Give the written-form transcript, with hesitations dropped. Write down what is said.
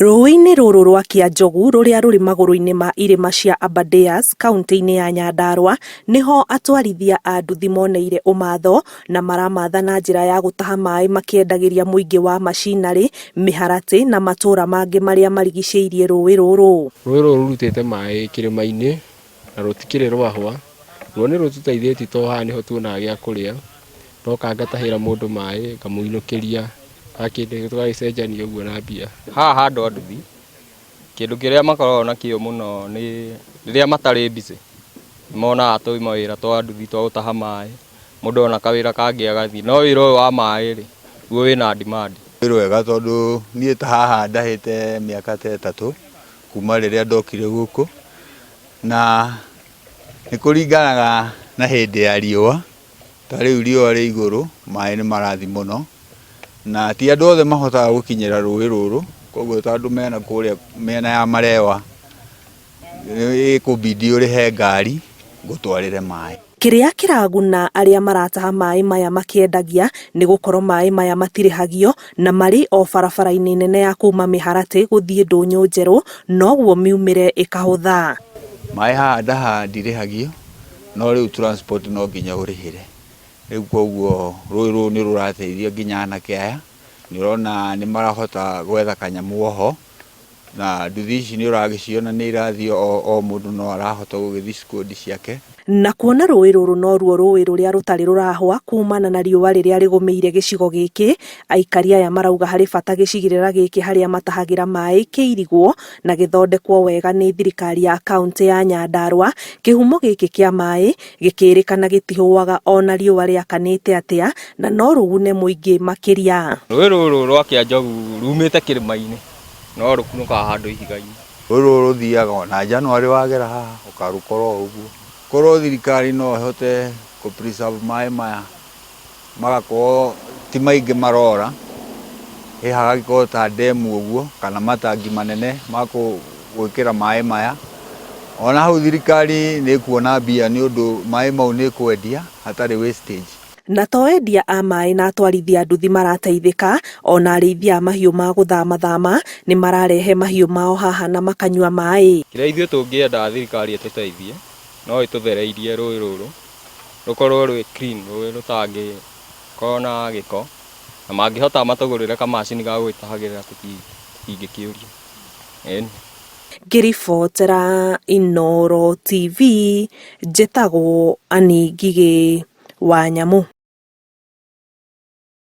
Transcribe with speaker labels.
Speaker 1: Rũĩ-inĩ rũrũ rwa Kĩanjogu rũrĩa rũrĩ magũrũ-inĩ ma irĩma cia Aberdares kaunti-inĩ ya Nyandarua nĩho atwarithia a nduthi moneire ũmatho na maramatha na njĩra ya gũtaha maĩ makĩendagĩria mũingĩ wa macinarĩ, mĩharatĩ na matũra mangĩ marĩa marigicĩirie rũĩ rũrũ.
Speaker 2: Rũĩ rũrũ rũrutĩte maĩ kĩrĩma-inĩ na rũtikĩrĩ rwahwa. Ruo nĩ rũtũteithĩtie to haha nĩho tuonaga gĩa kũrĩa. Ndoka ngatahĩra mũndũ maĩ ngamũinũkĩria akĩndĩ tũgagĩcenjania ũguo na mbia.
Speaker 3: Haha handũ nduthi kĩndũ kĩrĩa makoragwo nakĩo mũno nĩ rĩrĩa matarĩ busy monaga tũmawĩra twa nduthi twa gũtaha maĩ, mũndũ ona kawĩra kangĩ agathiĩ, no wĩra ũyũ wa maĩ rĩ guo wĩna demand.
Speaker 4: Wĩ wega tondũ niĩ ta haha ndahĩte mĩaka ta 3 kuma rĩrĩa ndokire gũkũ, na nĩ kũringanaga na hĩndĩ ya riũa. Ta rĩu riũa rĩ igũrũ maĩ nĩ marathi mũno na ti andũ othe mahotaga gũkinyĩra rũĩ rũrũ, koguo ta andũ mena kũrĩa mĩena ya Marewa ĩkũbidi ũrĩhe ngari gũtwarĩre maĩ.
Speaker 1: Kĩrĩa kĩraguna arĩa marataha maĩ maya makĩendagia nĩ gũkorwo maĩ maya matirĩhagio na marĩ o barabara-inĩ nene ya kuma Mĩharatĩ gũthiĩ Ndũnyũ Njerũ, noguo miumĩre ĩkahũtha.
Speaker 4: Maĩ haha ndaha ndirĩhagio, no rĩu transport no nginya ũrĩhĩre. Rĩu koguo rũĩ rũrũ nĩ rũrateithia nginya anake aya, nĩ ũrona nĩ marahota gwetha kanyamũ oho, na nduthi ici nĩ ũragĩciona nĩ irathiĩ o mũndũ no arahota gũgĩthiĩ cukudi ciake.
Speaker 1: Na kuona rũĩ rũrũ no ruo rũĩ rũrĩa rũtarĩ rũrahwa kumana na riũa rĩrĩa rĩgũmĩire gĩcigo gĩkĩ, aikari aya marauga harĩ bata gĩcigĩrĩra gĩkĩ harĩa matahagĩra maĩ kĩirigwo na gĩthondekwo wega nĩ thirikari ya kaunti ya Nyandarua. Kĩhumo gĩkĩ kĩa maĩ gĩkĩrĩkana gĩtihũaga ona riũa rĩakanĩte atĩa na no rũgune mũingĩ makĩria.
Speaker 3: Rũĩ rũrũ rwa Kĩanjogu rumĩte kĩrĩma-inĩ no rũkunũkaga handũ ihiga-inĩ.
Speaker 4: Rũĩ rũrũ rũthiaga ona January wagera haha ũkarũkorwo ũguo. Korwo thirikari no ĩhote preserve maĩ maya magakorwo ti maingĩ marora, hagagĩkorwo ta ndemu ũguo kana matangi manene ma gwĩkĩra maĩ maya, ona hau thirikari nĩ ĩkuona mbia nĩ ũndũ maĩ mau nĩ ĩkwendia hatarĩ wastage.
Speaker 1: Na to endia a maĩ na atwarithia a nduthi marateithĩka, ona arĩithia a mahiũ ma gũthama nĩ mararehe mahiũ mao haha na makanyua maĩ.
Speaker 3: Kĩrĩa ithuĩ tũngĩenda thirikari ĩtũteithie no ĩtũthereirie rũĩ rũrũ rũkorwo rwĩ clean, rũĩ rũtangĩkorwo na gĩko, na mangĩhota matũgũrĩre kamacini ga gwĩtahagĩrĩra tũtingĩkĩũria.
Speaker 1: Ngĩribotera Inooro TV, njĩtagwo Anĩ Ngigĩ wa Nyamũ.